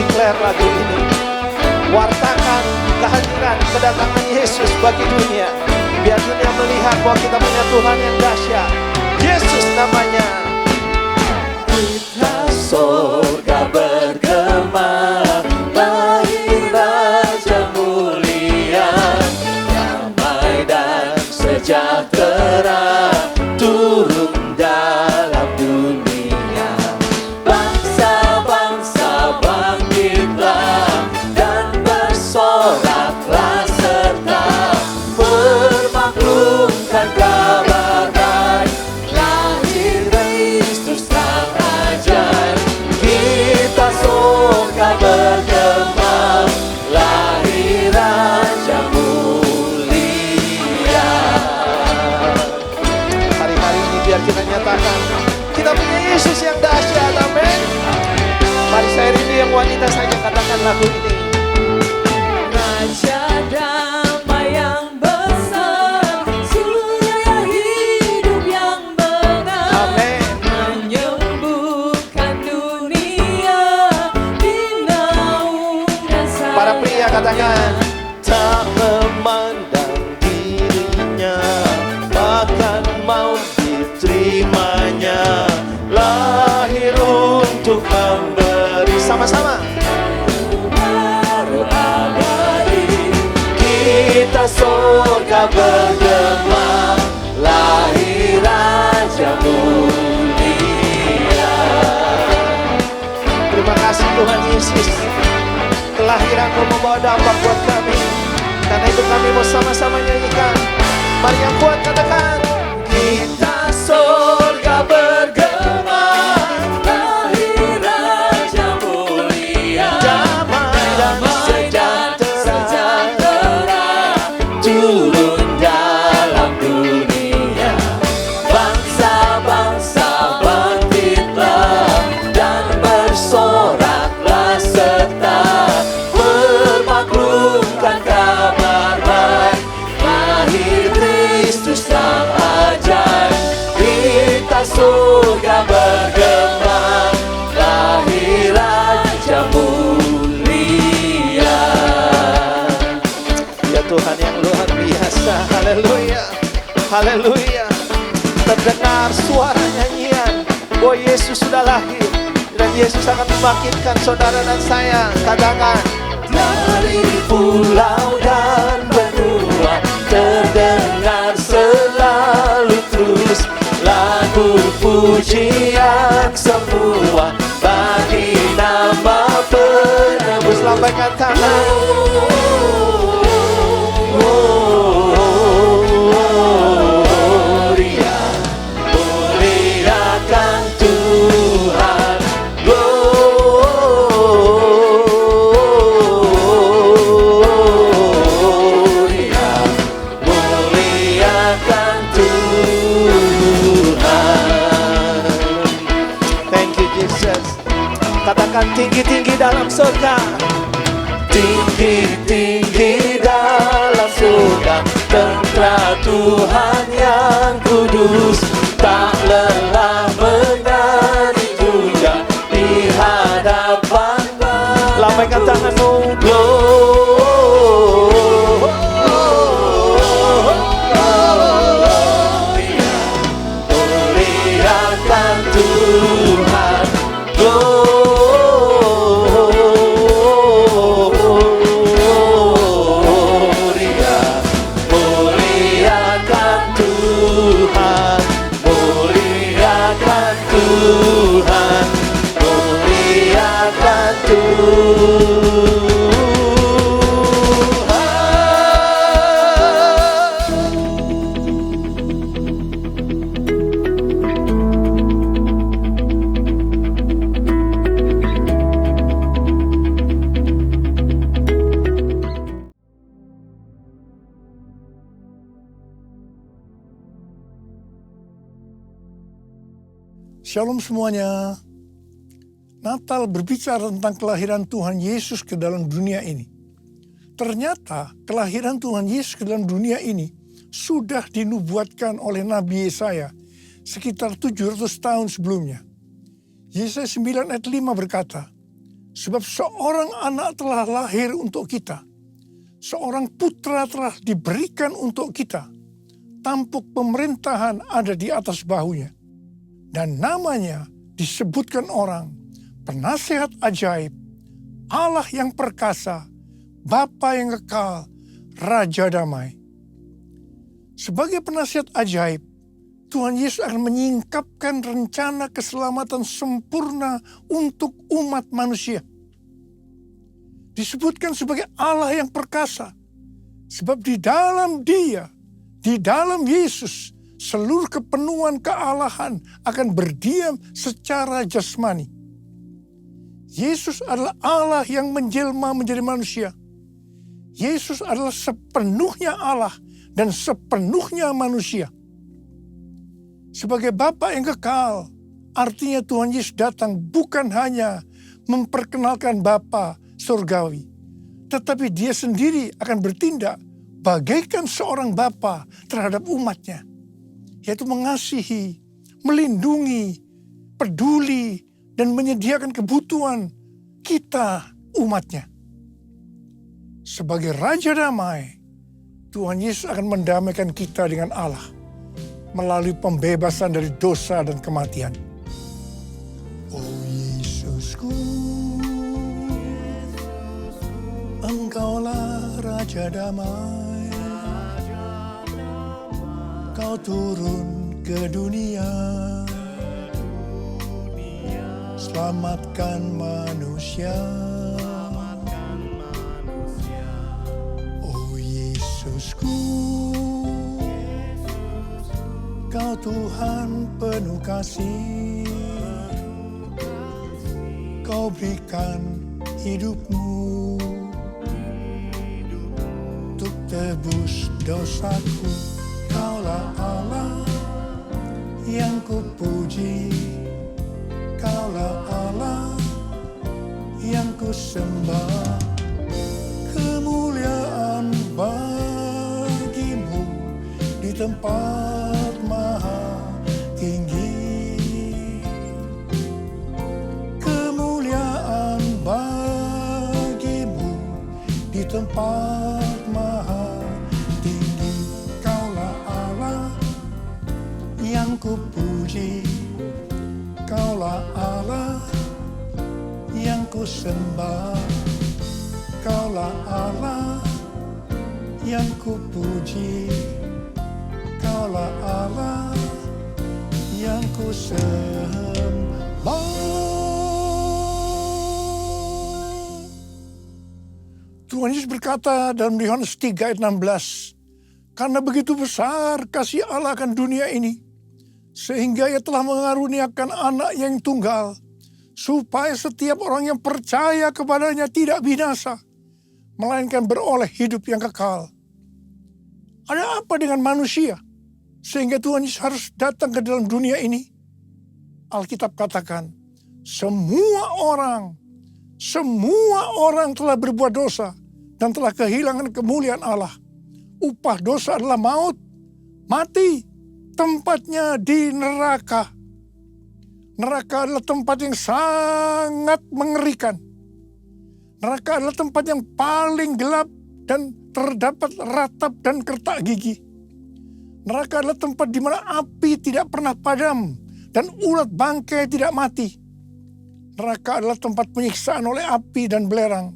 declare lagu ini. Wartakan kehadiran, kedatangan Yesus bagi dunia. Biar dunia melihat bahwa kita punya Tuhan yang dahsyat. Yesus namanya. Kita surga bergema, lahir Raja mulia, damai dan sejahtera turun dalam dunia. Bangsa-bangsa bangkitlah dan bersoraklah serta permaklumkan kabar baik, lahir Kristus Sang Ajaib. Kita surga bergema, lahir Raja mulia. Hari-hari ini biar kita nyatakan kita punya Yesus yang dahsyat. Amin. Mari saya rindu yang wanita saja katakan lagu ini. Raja damai yang besar, surya hidup yang benar, Amin. menyembuhkan dunia di naungan Saya. Para pria katakan. Tak memandang dirinya, bahkan mau diterimanya, lahir untuk memberi Sama-sama. baru abadi. Kita surga bergema, lahir Raja mulia. Terima kasih Tuhan Yesus. Kelahiran-Mu membawa dampak buat kami. Karena itu kami mau sama-sama nyanyikan. Mari yang kuat katakan. Kita surga bergema, lahir Raja mulia, Damai dan sejahtera turun dalam dunia. Bangsa-bangsa bangkitlah dan bersoraklah serta permaklumkan kabar baik, lahir Kristus Sang Ajaib. Kita surga bergema, lahir Raja mulia. Ya Tuhan yang luar biasa. Haleluya. Haleluya. Terdengar suara nyanyian bahwa Yesus sudah lahir. Dan Yesus akan membangkitkan saudara dan saya. Katakan. Dari pulau dan benua terdengar selalu terus lagu pujian semua bagi nama penebus. Lambaikan tangan. Gloria, muliakan Tuhan. Gloria, muliakan Tuhan. Thank you Jesus. Katakan tinggi-tinggi dalam surga. Tinggi-tinggi dalam surga, tentara Tuhan yang kudus, tak lelah menari juga di hadapan Bapa. Lambaikan tanganmu. Gloria, muliakan Tuhan. Gloria, muliakan Tuhan. Muliakan Tuhan. Muliakan Tuhan. Shalom semuanya. Natal berbicara tentang kelahiran Tuhan Yesus ke dalam dunia ini. Ternyata kelahiran Tuhan Yesus ke dalam dunia ini sudah dinubuatkan oleh Nabi Yesaya sekitar 700 tahun sebelumnya. Yesaya 9 ayat 5 berkata, Sebab seorang anak telah lahir untuk kita. Seorang putra telah diberikan untuk kita. Tampuk pemerintahan ada di atas bahunya. Dan namanya disebutkan orang, Penasihat ajaib, Allah yang perkasa, Bapa yang kekal, Raja damai. Sebagai penasihat ajaib, Tuhan Yesus akan menyingkapkan rencana keselamatan sempurna untuk umat manusia. Disebutkan sebagai Allah yang perkasa. Sebab di dalam Dia, di dalam Yesus, seluruh kepenuhan kealahan akan berdiam secara jasmani. Yesus adalah Allah yang menjelma menjadi manusia. Yesus adalah sepenuhnya Allah dan sepenuhnya manusia. Sebagai Bapa yang kekal, artinya Tuhan Yesus datang bukan hanya memperkenalkan Bapa surgawi, tetapi Dia sendiri akan bertindak bagaikan seorang Bapa terhadap umatnya, yaitu mengasihi, melindungi, peduli, dan menyediakan kebutuhan kita umatnya. Sebagai Raja damai, Tuhan Yesus akan mendamaikan kita dengan Allah melalui pembebasan dari dosa dan kematian. Oh Yesusku, Engkaulah Raja damai. Kau turun ke dunia, selamatkan manusia. Oh Yesusku, Kau Tuhan penuh kasih. Kau berikan hidupmu untuk tebus dosaku. Kaulah Allah yang kupuji. Kaulah Allah yang kusembah. Kemuliaan bagimu di tempat maha tinggi. Kemuliaan bagimu di tempat maha tinggi. Kaulah Allah yang kupuji. Kaulah Allah yang kusembah. Kaulah Allah yang kupuji. Kaulah Allah yang kusembah. Tuhan Yesus berkata dalam Yohanes 3 ayat 16, karena begitu besar kasih Allah akan dunia ini, sehingga Ia telah mengaruniakan anak yang tunggal, supaya setiap orang yang percaya kepadanya tidak binasa, melainkan beroleh hidup yang kekal. Ada apa dengan manusia sehingga Tuhan Yesus harus datang ke dalam dunia ini? Alkitab katakan, semua orang telah berbuat dosa dan telah kehilangan kemuliaan Allah. Upah dosa adalah maut, mati, tempatnya di neraka. Neraka adalah tempat yang sangat mengerikan. Neraka adalah tempat yang paling gelap dan terdapat ratap dan kertak gigi. Neraka adalah tempat di mana api tidak pernah padam dan ulat bangkai tidak mati. Neraka adalah tempat penyiksaan oleh api dan belerang.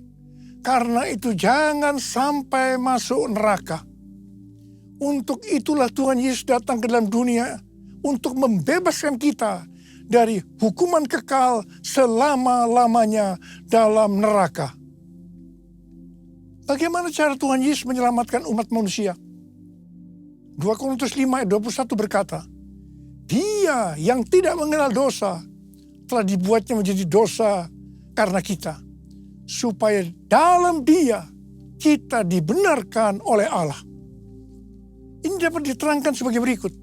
Karena itu jangan sampai masuk neraka. Untuk itulah Tuhan Yesus datang ke dalam dunia untuk membebaskan kita dari hukuman kekal selama-lamanya dalam neraka. Bagaimana cara Tuhan Yesus menyelamatkan umat manusia? 2 Korintus 5 ayat 21 berkata, Dia yang tidak mengenal dosa telah dibuatnya menjadi dosa karena kita, supaya dalam Dia kita dibenarkan oleh Allah. Ini dapat diterangkan sebagai berikut.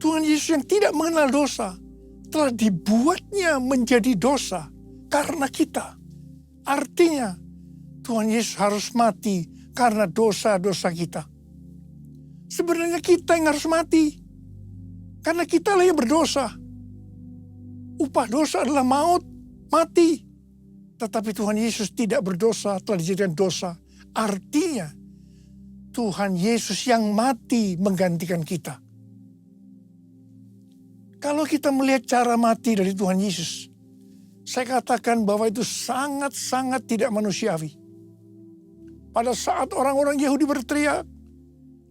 Tuhan Yesus yang tidak mengenal dosa telah dibuatnya menjadi dosa karena kita. Artinya Tuhan Yesus harus mati karena dosa-dosa kita. Sebenarnya kita yang harus mati. Karena kita lah yang berdosa. Upah dosa adalah maut, mati. Tetapi Tuhan Yesus tidak berdosa, telah dijadikan dosa. Artinya Tuhan Yesus yang mati menggantikan kita. Kalau kita melihat cara mati dari Tuhan Yesus, saya katakan bahwa itu sangat-sangat tidak manusiawi. Pada saat orang-orang Yahudi berteriak,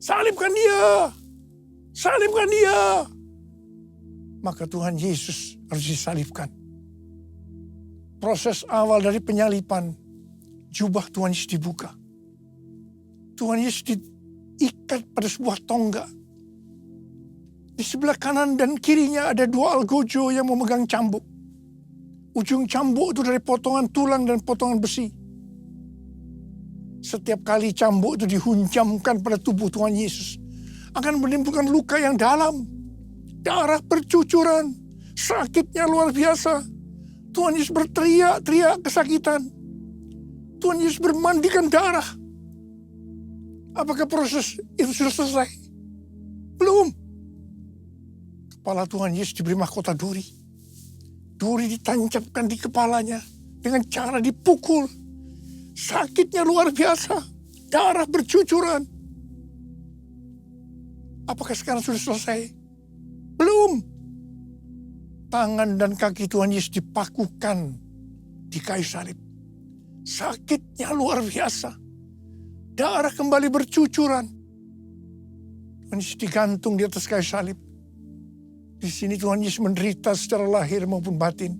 "Salibkan dia! Salibkan dia!" Maka Tuhan Yesus harus disalibkan. Proses awal dari penyalipan, jubah Tuhan Yesus dibuka. Tuhan Yesus diikat pada sebuah tonggak. Di sebelah kanan dan kirinya ada dua algojo yang memegang cambuk. Ujung cambuk itu dari potongan tulang dan potongan besi. Setiap kali cambuk itu dihunjamkan pada tubuh Tuhan Yesus, akan menimbulkan luka yang dalam. Darah bercucuran, sakitnya luar biasa. Tuhan Yesus berteriak-teriak kesakitan. Tuhan Yesus bermandikan darah. Apakah proses itu sudah selesai? Belum. Kepala Tuhan Yesus diberi mahkota duri. Duri ditancapkan di kepalanya dengan cara dipukul. Sakitnya luar biasa. Darah bercucuran. Apakah sekarang sudah selesai? Belum. Tangan dan kaki Tuhan Yesus dipakukan di kayu salib. Sakitnya luar biasa. Darah kembali bercucuran. Tuhan Yesus digantung di atas kayu salib. Di sini Tuhan Yesus menderita secara lahir maupun batin.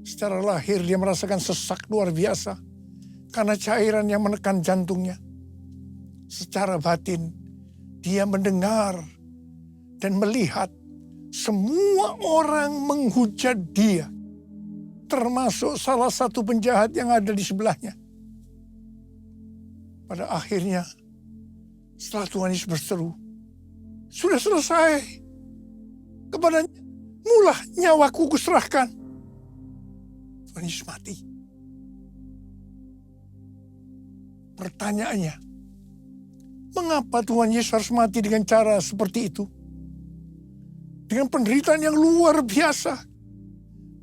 Secara lahir dia merasakan sesak luar biasa karena cairan yang menekan jantungnya. Secara batin dia mendengar dan melihat semua orang menghujat dia, termasuk salah satu penjahat yang ada di sebelahnya. Pada akhirnya, setelah Tuhan Yesus berseru, "Sudah selesai. Kepada mulah nyawaku kuserahkan." Tuhan Yesus mati. Pertanyaannya, mengapa Tuhan Yesus harus mati dengan cara seperti itu? Dengan penderitaan yang luar biasa.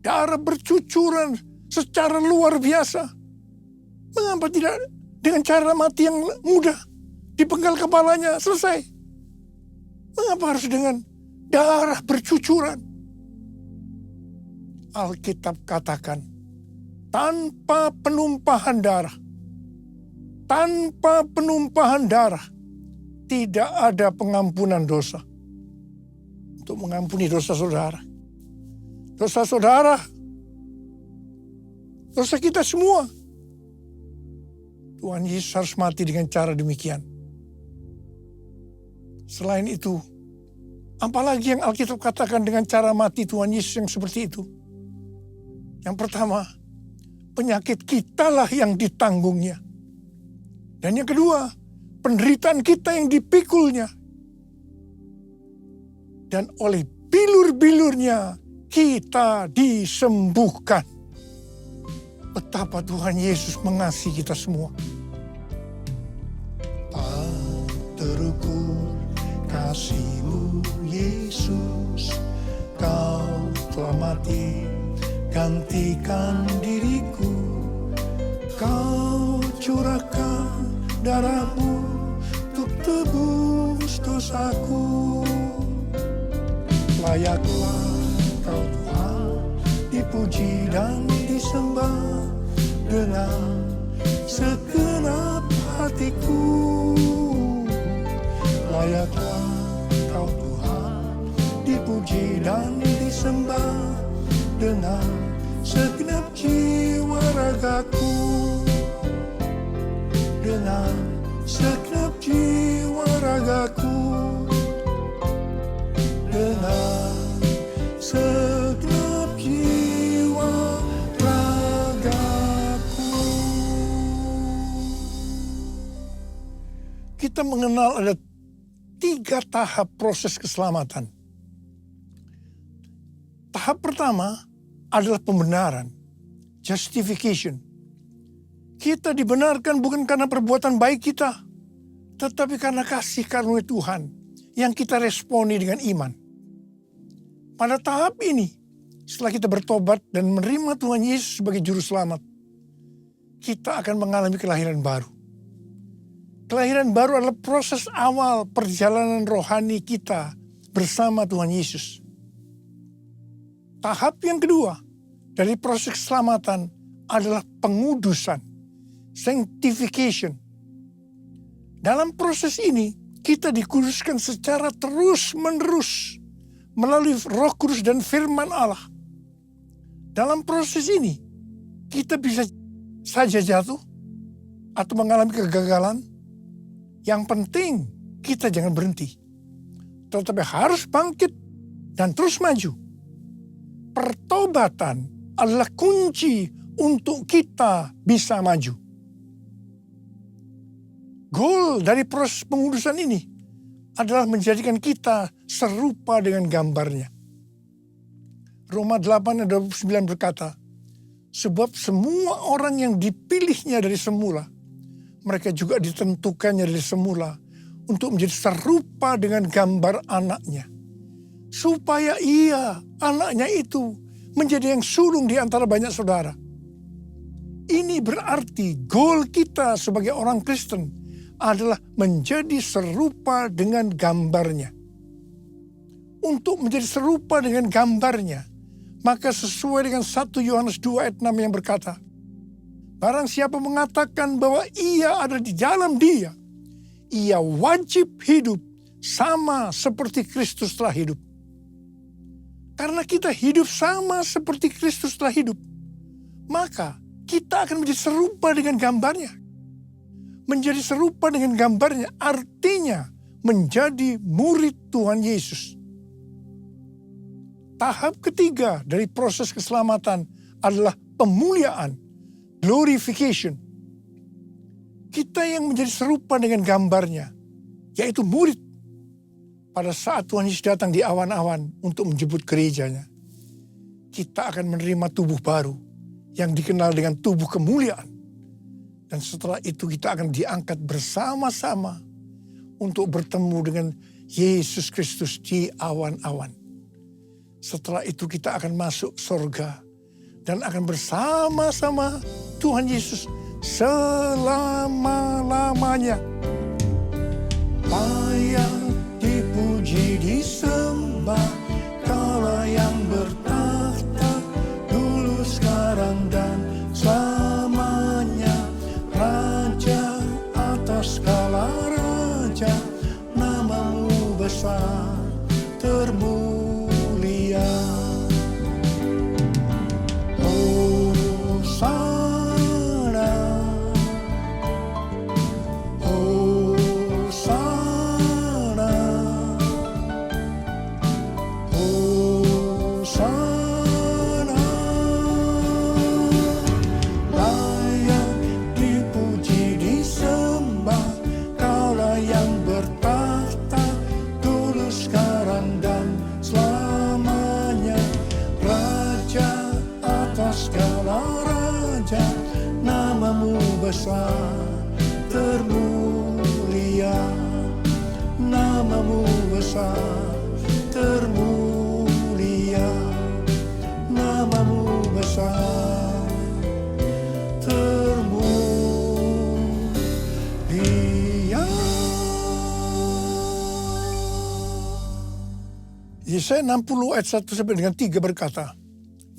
Darah bercucuran secara luar biasa. Mengapa tidak dengan cara mati yang mudah? Dipenggal kepalanya, selesai. Mengapa harus dengan darah bercucuran? Alkitab katakan, tanpa penumpahan darah, tidak ada pengampunan dosa. Untuk mengampuni dosa saudara. Dosa saudara, dosa kita semua. Tuhan Yesus harus mati dengan cara demikian. Selain itu, apalagi yang Alkitab katakan dengan cara mati Tuhan Yesus yang seperti itu? Yang pertama, penyakit kitalah yang ditanggungnya. Dan yang kedua, penderitaan kita yang dipikulnya. Dan oleh bilur-bilurnya kita disembuhkan. Betapa Tuhan Yesus mengasihi kita semua. Tak terukur kasih-Mu Yesus, Kau telah mati gantikan diriku. Kau curahkan darah-Mu untuk tebus dosaku. Layaklah Kau Tuhan dipuji dan disembah dengan segenap hatiku. Layaklah Kau Tuhan dipuji dan disembah dengan segenap jiwa ragaku. Dengan segenap jiwa ragaku. Dengan segenap jiwa ragaku. Kita mengenal ada 3 tahap proses keselamatan. Tahap pertama adalah pembenaran, justification. Kita dibenarkan bukan karena perbuatan baik kita, tetapi karena kasih karunia Tuhan yang kita responi dengan iman. Pada tahap ini, setelah kita bertobat dan menerima Tuhan Yesus sebagai juru selamat, kita akan mengalami kelahiran baru. Kelahiran baru adalah proses awal perjalanan rohani kita bersama Tuhan Yesus. Tahap yang kedua dari proses keselamatan adalah pengudusan, sanctification. Dalam proses ini, kita dikuduskan secara terus-menerus melalui Roh Kudus dan firman Allah. Dalam proses ini, kita bisa saja jatuh atau mengalami kegagalan. Yang penting, kita jangan berhenti. Tetapi harus bangkit dan terus maju. Pertobatan adalah kunci untuk kita bisa maju. Goal dari proses pengudusan ini adalah menjadikan kita serupa dengan gambarnya. Roma 8 ayat 29 berkata, sebab semua orang yang dipilihnya dari semula, mereka juga ditentukannya dari semula untuk menjadi serupa dengan gambar anaknya. Supaya anaknya itu, menjadi yang sulung di antara banyak saudara. Ini berarti goal kita sebagai orang Kristen adalah menjadi serupa dengan gambarnya. Untuk menjadi serupa dengan gambarnya, maka sesuai dengan 1 Yohanes 2 ayat 6 yang berkata, barang siapa mengatakan bahwa ia ada di dalam dia, ia wajib hidup sama seperti Kristus telah hidup. Karena kita hidup sama seperti Kristus telah hidup, maka kita akan menjadi serupa dengan gambarnya. Menjadi serupa dengan gambarnya artinya menjadi murid Tuhan Yesus. Tahap ketiga dari proses keselamatan adalah pemuliaan, glorification. Kita yang menjadi serupa dengan gambarnya, yaitu murid. Pada saat Tuhan Yesus datang di awan-awan untuk menjemput gerejanya, kita akan menerima tubuh baru yang dikenal dengan tubuh kemuliaan. Dan setelah itu kita akan diangkat bersama-sama untuk bertemu dengan Yesus Kristus di awan-awan. Setelah itu kita akan masuk surga dan akan bersama-sama Tuhan Yesus selama-lamanya. Layak dipuji disembah Kaulah yang bertahta dulu sekarang dan selamanya. Raja atas segala raja, namamu besar termulia. Besar termulia, namamu besar termulia, namamu besar termulia. Yesaya 60 ayat 1 sampai dengan 3 berkata,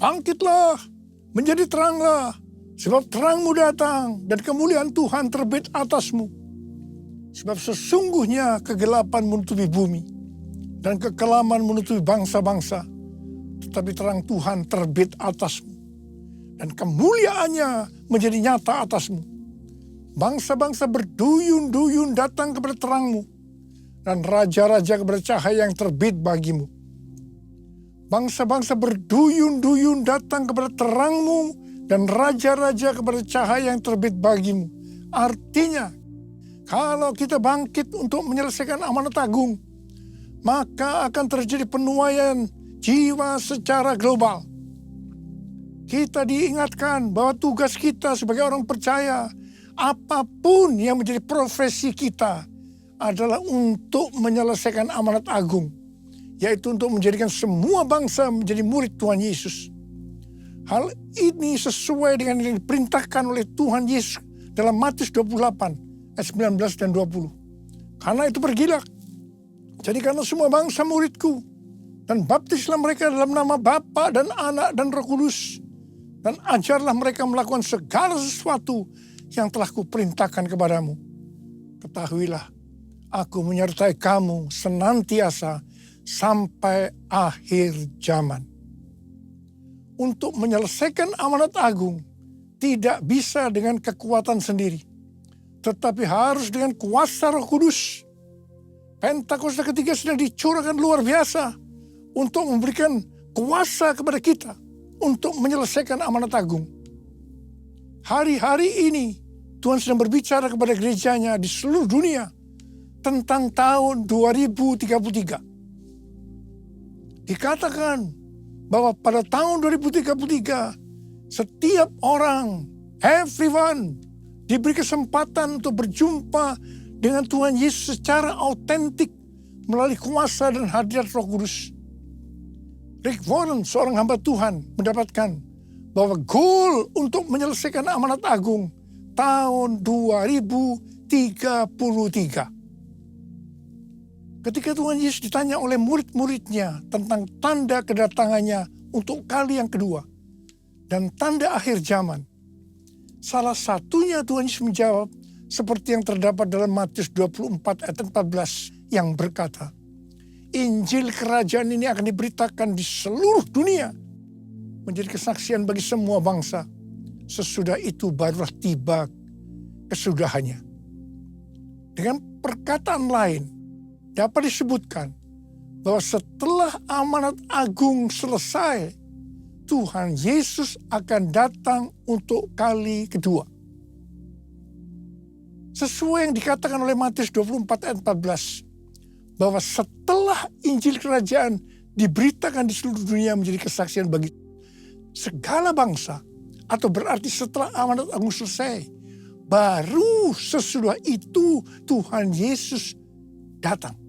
bangkitlah, menjadi teranglah, sebab terangmu datang dan kemuliaan Tuhan terbit atasmu. Sebab sesungguhnya kegelapan menutupi bumi dan kekelaman menutupi bangsa-bangsa. Tetapi terang Tuhan terbit atasmu dan kemuliaannya menjadi nyata atasmu. Bangsa-bangsa berduyun-duyun datang kepada terangmu dan raja-raja kepada cahaya yang terbit bagimu. Bangsa-bangsa berduyun-duyun datang kepada terangmu dan raja-raja kepada cahaya yang terbit bagimu. Artinya, kalau kita bangkit untuk menyelesaikan amanat agung, maka akan terjadi penuaian jiwa secara global. Kita diingatkan bahwa tugas kita sebagai orang percaya, apapun yang menjadi profesi kita, adalah untuk menyelesaikan amanat agung, yaitu untuk menjadikan semua bangsa menjadi murid Tuhan Yesus. Hal ini sesuai dengan yang diperintahkan oleh Tuhan Yesus dalam Matius 28 ayat 19 dan 20. Karena itu pergilah, jadikanlah semua bangsa muridku, dan baptislah mereka dalam nama Bapa dan Anak dan Roh Kudus, dan ajarlah mereka melakukan segala sesuatu yang telah kuperintahkan kepadamu. Ketahuilah, aku menyertai kamu senantiasa sampai akhir zaman. Untuk menyelesaikan amanat agung tidak bisa dengan kekuatan sendiri, tetapi harus dengan kuasa Roh Kudus. Pentakosta ketiga sedang dicurahkan luar biasa untuk memberikan kuasa kepada kita untuk menyelesaikan amanat agung. Hari-hari ini Tuhan sedang berbicara kepada gerejanya di seluruh dunia tentang tahun 2033. Dikatakan bahwa pada tahun 2033 setiap orang, everyone, diberi kesempatan untuk berjumpa dengan Tuhan Yesus secara autentik melalui kuasa dan hadirat Roh Kudus. Rick Warren, seorang hamba Tuhan, mendapatkan bahwa goal untuk menyelesaikan amanat agung tahun 2033. Ketika Tuhan Yesus ditanya oleh murid-muridnya tentang tanda kedatangannya untuk kali yang kedua dan tanda akhir zaman, salah satunya Tuhan Yesus menjawab seperti yang terdapat dalam Matius 24 ayat 14 yang berkata, Injil kerajaan ini akan diberitakan di seluruh dunia menjadi kesaksian bagi semua bangsa. Sesudah itu barulah tiba kesudahannya. Dengan perkataan lain, dapat disebutkan bahwa setelah amanat agung selesai, Tuhan Yesus akan datang untuk kali kedua. Sesuai yang dikatakan oleh Matius 24 ayat 14, bahwa setelah Injil Kerajaan diberitakan di seluruh dunia menjadi kesaksian bagi segala bangsa, atau berarti setelah amanat agung selesai, baru sesudah itu Tuhan Yesus datang.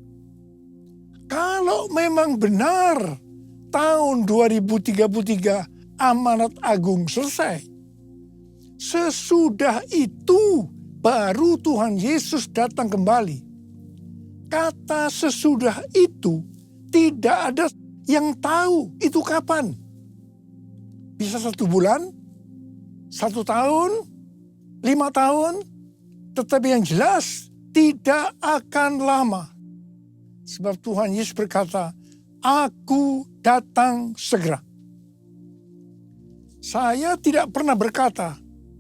Kalau memang benar tahun 2033 amanat agung selesai, sesudah itu baru Tuhan Yesus datang kembali. Kata sesudah itu tidak ada yang tahu itu kapan. Bisa 1 bulan, 1 tahun, 5 tahun, tetapi yang jelas tidak akan lama. Sebab Tuhan Yesus berkata, Aku datang segera. Saya tidak pernah berkata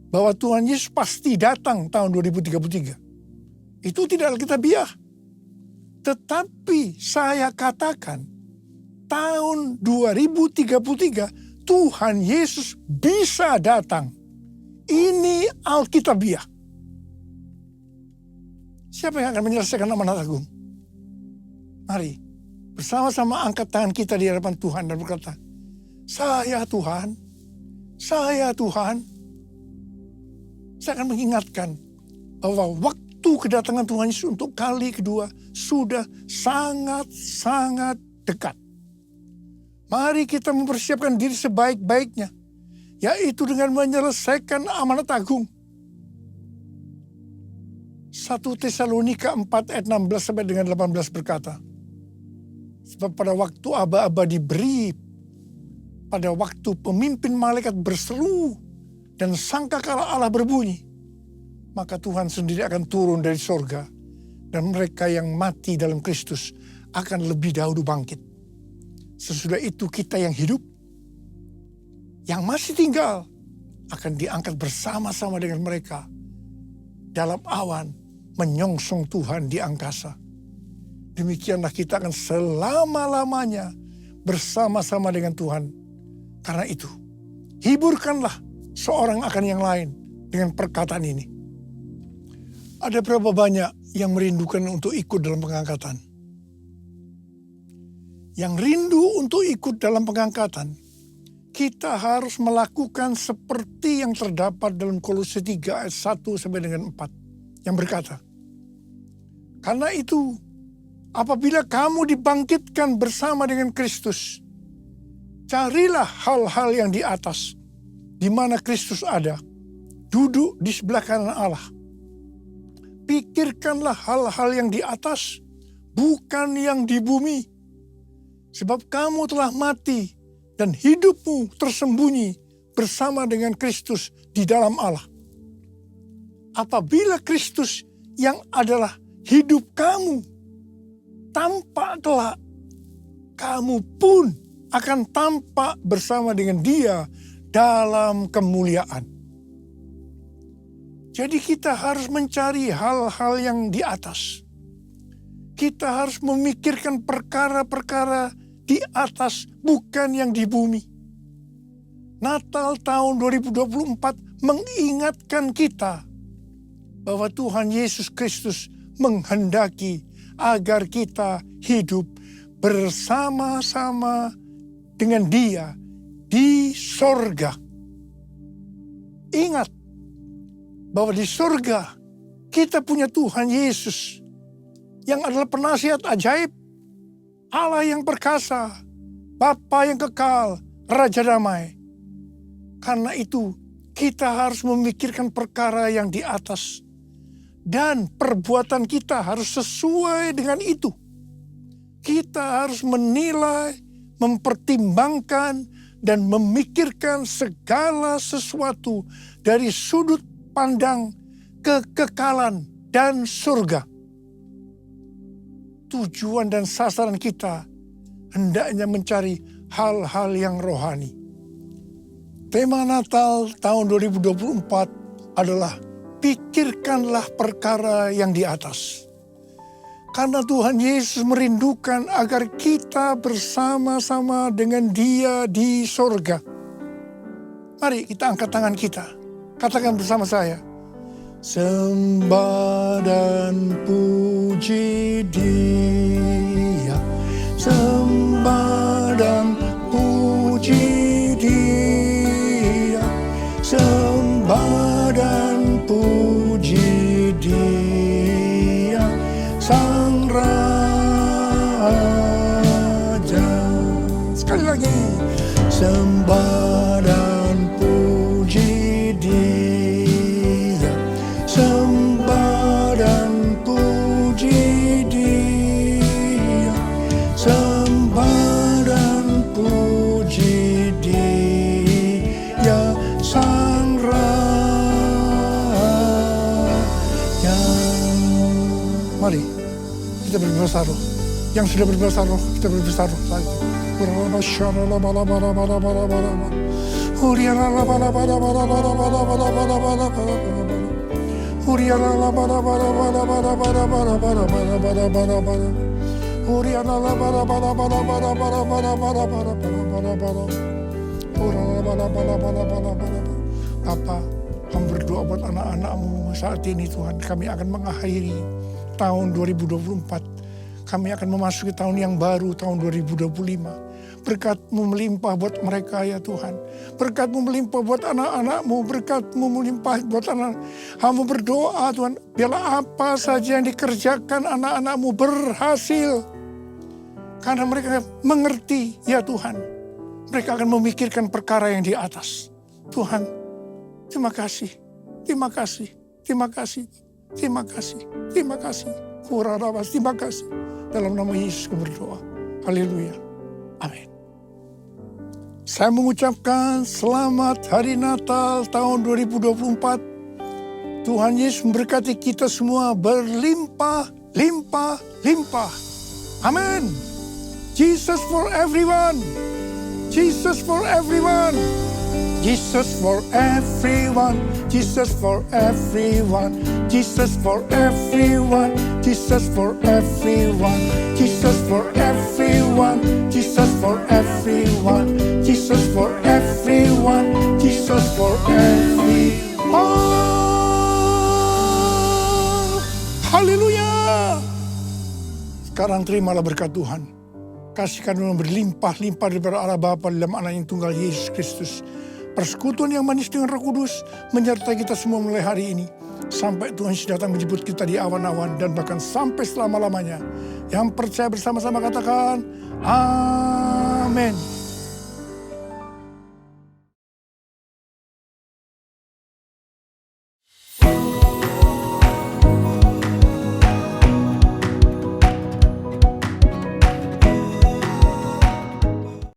bahwa Tuhan Yesus pasti datang tahun 2033. Itu tidak alkitabiah. Tetapi saya katakan, tahun 2033 Tuhan Yesus bisa datang. Ini alkitabiah. Siapa yang akan menyelesaikan amanat agung? Mari bersama-sama angkat tangan kita di hadapan Tuhan dan berkata, Saya Tuhan, saya Tuhan. Saya akan mengingatkan bahwa waktu kedatangan Tuhan Yesus untuk kali kedua sudah sangat-sangat dekat. Mari kita mempersiapkan diri sebaik-baiknya, yaitu dengan menyelesaikan amanat agung. 1 Tesalonika 4 ayat 16 sampai dengan 18 berkata, Sebab pada waktu aba-aba diberi, pada waktu pemimpin malaikat berseru dan sangkakala Allah berbunyi, maka Tuhan sendiri akan turun dari sorga dan mereka yang mati dalam Kristus akan lebih dahulu bangkit. Sesudah itu kita yang hidup, yang masih tinggal, akan diangkat bersama-sama dengan mereka dalam awan menyongsong Tuhan di angkasa. Demikianlah kita akan selama-lamanya bersama-sama dengan Tuhan. Karena itu, hiburkanlah seorang akan yang lain dengan perkataan ini. Ada berapa banyak yang merindukan untuk ikut dalam pengangkatan? Yang rindu untuk ikut dalam pengangkatan, kita harus melakukan seperti yang terdapat dalam Kolose 3 ayat 1 sampai dengan 4 yang berkata, Karena itu, apabila kamu dibangkitkan bersama dengan Kristus, carilah hal-hal yang di atas, di mana Kristus ada, duduk di sebelah kanan Allah. Pikirkanlah hal-hal yang di atas, bukan yang di bumi. Sebab kamu telah mati dan hidupmu tersembunyi bersama dengan Kristus di dalam Allah. Apabila Kristus yang adalah hidup kamu tampak kelak, kamu pun akan tampak bersama dengan Dia dalam kemuliaan. Jadi kita harus mencari hal-hal yang di atas. Kita harus memikirkan perkara-perkara di atas, bukan yang di bumi. Natal tahun 2024 mengingatkan kita bahwa Tuhan Yesus Kristus menghendaki agar kita hidup bersama-sama dengan Dia di sorga. Ingat bahwa di sorga kita punya Tuhan Yesus yang adalah penasihat ajaib, Allah yang perkasa, Bapa yang kekal, Raja damai. Karena itu kita harus memikirkan perkara yang di atas. Dan perbuatan kita harus sesuai dengan itu. Kita harus menilai, mempertimbangkan, dan memikirkan segala sesuatu dari sudut pandang kekekalan dan surga. Tujuan dan sasaran kita hendaknya mencari hal-hal yang rohani. Tema Natal tahun 2024 adalah pikirkanlah perkara yang di atas. Karena Tuhan Yesus merindukan agar kita bersama-sama dengan Dia di sorga. Mari kita angkat tangan kita. Katakan bersama saya. Sembah dan puji Dia. Sembah dan puji Dia. Sembah dan puji Dia, Sang Raja. Sekali lagi. Sembah dan puji Dia. Sembah dan puji Dia. Sembah dan puji Dia, Sang Raja. Mari kita berbahasa roh. Yang sudah berbahasa roh, kita berbahasa roh lagi. Bapa, kami berdoa buat anak-anak-Mu saat ini Tuhan. Kami akan mengakhiri tahun 2024. Kami akan memasuki tahun yang baru, tahun 2025. Berkat-Mu melimpah buat mereka ya Tuhan. Berkat-Mu melimpah buat anak-anak-Mu. Berkat-Mu melimpah buat anak. Hamba berdoa Tuhan, biarlah apa saja yang dikerjakan anak-anak-Mu berhasil. Karena mereka mengerti ya Tuhan. Mereka akan memikirkan perkara yang di atas. Tuhan, terima kasih. Terima kasih. Terima kasih. Terima kasih. Terima kasih. Terima kasih. Dalam nama Yesus kami berdoa. Haleluya. Amin. Saya mengucapkan selamat hari Natal tahun 2024. Tuhan Yesus memberkati kita semua berlimpah, limpah, limpah. Amin. Jesus for everyone. Jesus for everyone. Jesus for everyone. Jesus for everyone. Jesus for everyone. Jesus for everyone. Jesus for everyone. Jesus for everyone. Jesus for everyone. Jesus for everyone. Haleluya. Sekarang terimalah berkat Tuhan. Kasih karunia berlimpah-limpah daripada Allah Bapa dalam Anak yang tunggal Yesus Kristus. Persekutuan yang manis dengan Roh Kudus menyertai kita semua mulai hari ini. sampai Tuhan Yesus datang menjemput kita di awan-awan dan bahkan sampai selama-lamanya. Yang percaya bersama-sama katakan, amin.